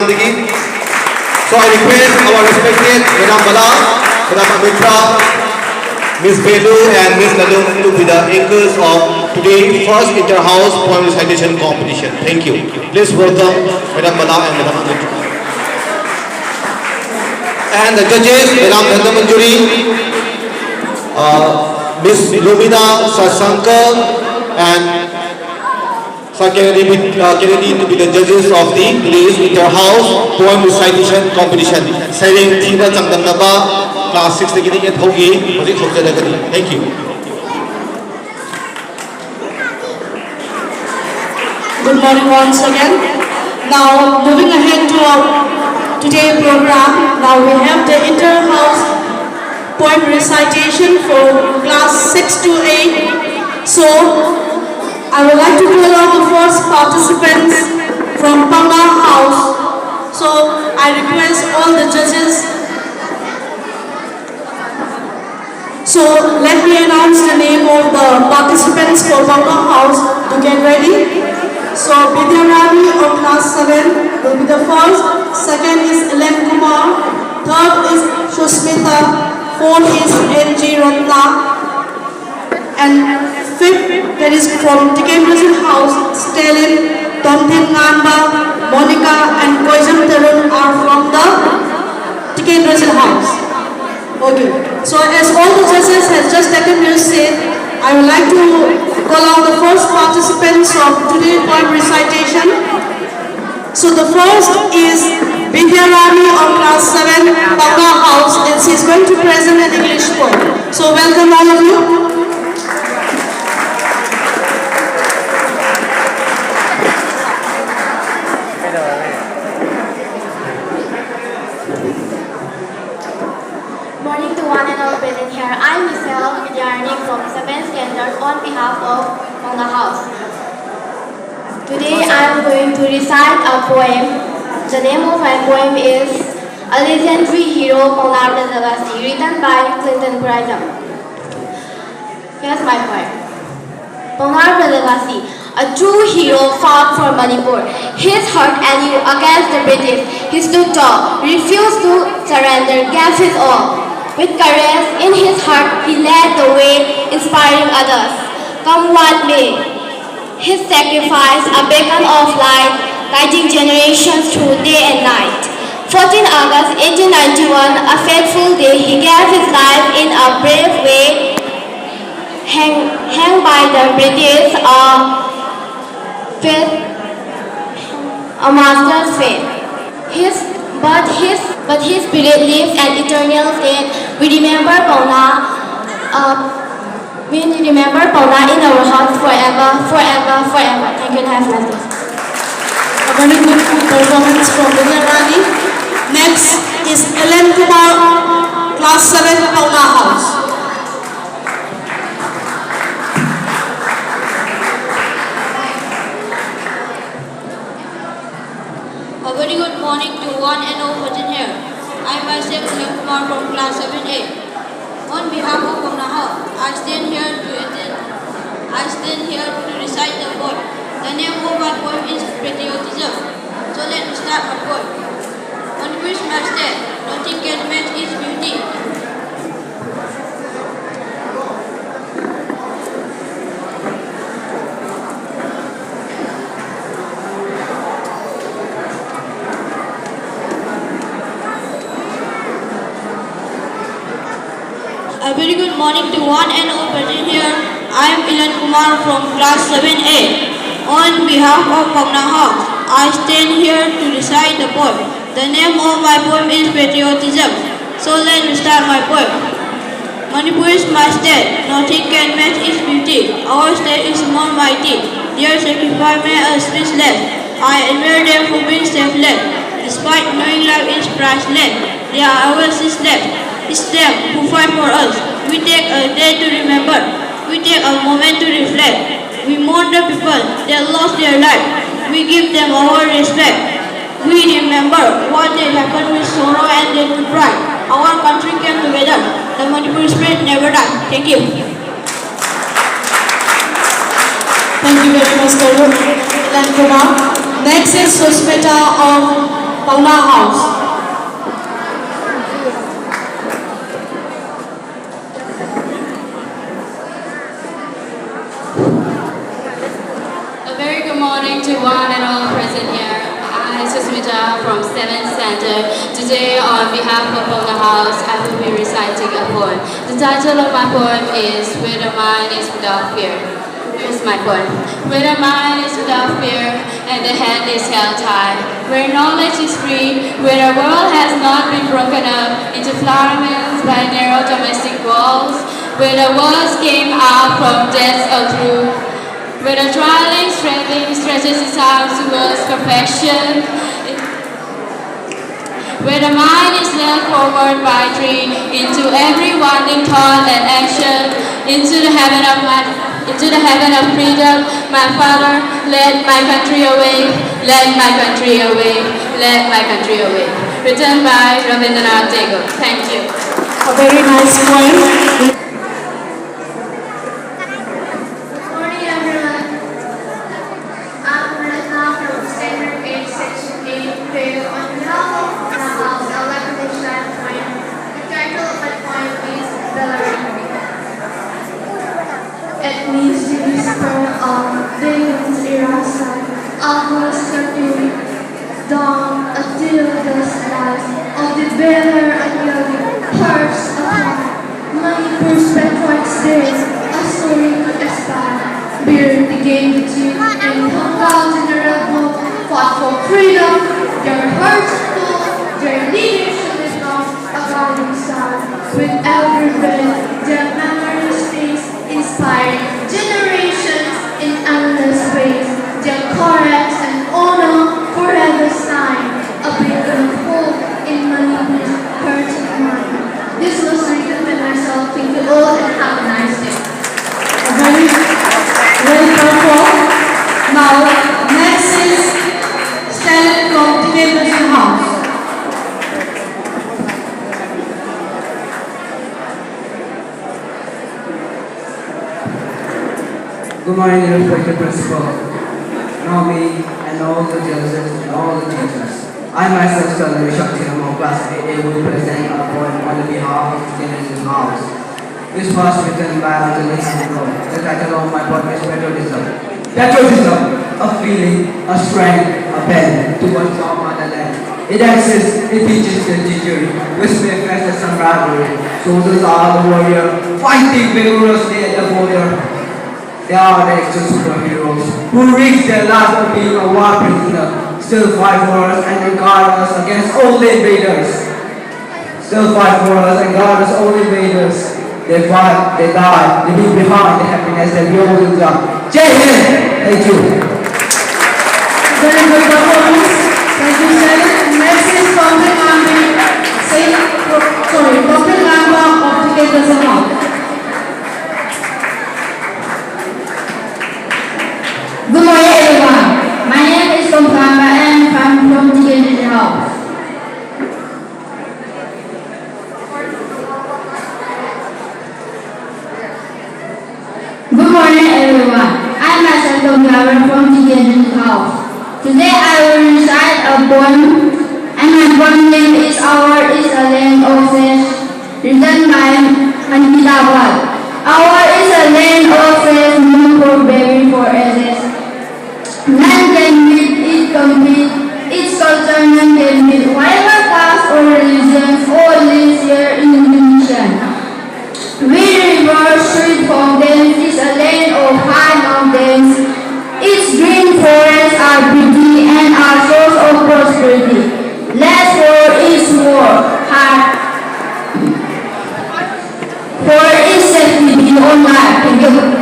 So I request our respected Madam Bala, Madam Amitra, Ms. Belu and Ms. Nalum to be the anchors of today's first inter-house poem recitation competition. Thank you. Please welcome Madam Bala and Madam Amitra. And the judges, Madam Nandamanjuri, Ms. Lumina Sasankar and Kennedy to be the judges of the today's inter-house poem recitation competition. Saying Tina Changdangaba, class 6 beginning at Hogi, thank you. Good morning once again. Now moving ahead to our today's program, now we have the inter-house poem recitation for class 6 to 8. So I would like to call out the first participants from Panga House. So I request all the judges. So let me announce the name of the participants for Panga House to get ready. So Vidyarani of class 7 will be the first. Second is Elen Kumar. Third is Shushmita. Fourth is N.G. Ratna. And fifth, that is from Tikendra House, Stalin, Tomthin Namba, Monica and Koizam Tarun are from the Tikendra House. Okay. So as all the judges have just taken their seat, I would like to call out the first participants of today's poem recitation. So the first is Vidyarani of class 7, Panga House, and she is going to present an English poem. So welcome all of you. Morning to one and all present here. I'm S.V.Partgetwell from 7th standard on behalf of Panga House. Today I'm going to recite a poem. The name of my poem is A Legendary Hero, Panga, written by Clinton Prism. Here's my poem. Panga, a true hero fought for Manipur. His heart anew against the British. He stood tall, refused to surrender, gave his all. With courage in his heart, he led the way, inspiring others. Come what may, his sacrifice a beacon of light, guiding generations through day and night. 14 August 1891, a fateful day, he gave his life in a brave way, hanged by the British, a master's fate. But his spirit lives an eternal state. We remember Panga. In our hearts forever, forever, forever. Thank you and have a nice day. A very good performance from Vidyarani. Next is Elen Kumar, class 7, Panga House. A very good morning to one and all present here. I myself, Elen Kumar from class 7A. On behalf of Panga House, I stand here to recite the poem. The name of my poem is Patriotism. So let me start my poem. On Christmas Day, nothing can match its beauty. A very good morning to one and all present here. I am Elen Kumar from class 7A. On behalf of Panga House, I stand here to recite the poem. The name of my poem is Patriotism. So let me start my poem. Manipur is my state, nothing can match its beauty. Our state is more mighty. Their sacrifice made us speechless. I admire them for being selfless. Despite knowing life is priceless, they are always left. It's them who fight for us. We take a day to remember. We take a moment to reflect. We mourn the people that lost their life. We give them our respect. We remember what they happened with sorrow and then with pride. Our country came together. The Manipur spirit never died. Thank you. Thank you very much, Elen Kumar. Next is Shushmita of Pauna House. A very good morning to one and all present here. I, S.V.GETWELL from 7th Standard. Today, on behalf of Pauna House, I will be reciting a poem. The title of my poem is Where the Mind is Without Fear. Here's my poem. Where the mind is without fear and the hand is held high. Where knowledge is free, where the world has not been broken up into flower mills by narrow domestic walls. Where the words came out from depths of truth. Where the traveling stretches its arms towards perfection. Where the mind is led forward by tree into every winding thought and action, into the heaven of freedom. My Father, let my country away, let my country away, let my country away. Written by Rabindranath Tagore. Thank you. A very nice poem. Morning everyone. I'm Ratna from Standard 8, Section 8, Fail. On behalf of the House, I'd like to recite a poem. The title of my poem is Ballerina. At least to whisper of Vegan's irasa, almost certainly dawn until the slice of the banner and young hearts apart. Manipur's Patriots Day, a story to aspire. Bear the game between and HAOTAL general fought for freedom. Their hearts full, their leaders should become a guiding star. With every breath, their memory stays inspiring generations in endless ways. Their courage and honor forever shine. A beacon of hope in Manipur's heart and mind. This was written by myself. Thank you all and have a nice day. Very powerful. Now, next is Stanley from Teenagers House. Good morning, respected principal, Naomi, and all the judges and all the teachers. I myself, Stanley from Class 8A, will present a poem on behalf of the Teenagers House. This was written by Anthony Sandro. The title of my poem is Patriotism. Patriotism, a feeling, a strength, a bend towards our motherland. It exists, it teaches the teacher, which manifests some rivalry. Soldiers are the warrior, fighting vigorously at the border. They are the extra superheroes who risk their lives of being a war prisoner, still fight for us and guard us against all the invaders. Still fight for us and guard us all invaders. They fight, they die, they leave behind the happiness that we all deserve. Jai Hind! Thank you. Very good performance. Thank you, sir. Next is Dr. Lamba of Teenagers House. Good morning everyone. My name is Sompramba and I'm from Teenagers House. Good morning everyone. I am myself Sompramba from Teenagers House. Today I will recite a poem and my poem name is Our is a Land of Fresh, written by IMPHAL. Our is a land of fresh, known for bearing for ages. None can meet it complete, its culture none can meet. Whatever caste or religion, all lives here in Indonesia. We rivers, sweet fountains, is a land of high mountains. Its green forests are pretty and are source of prosperity. Less war is war, hard. For its safety beyond life. Thank you.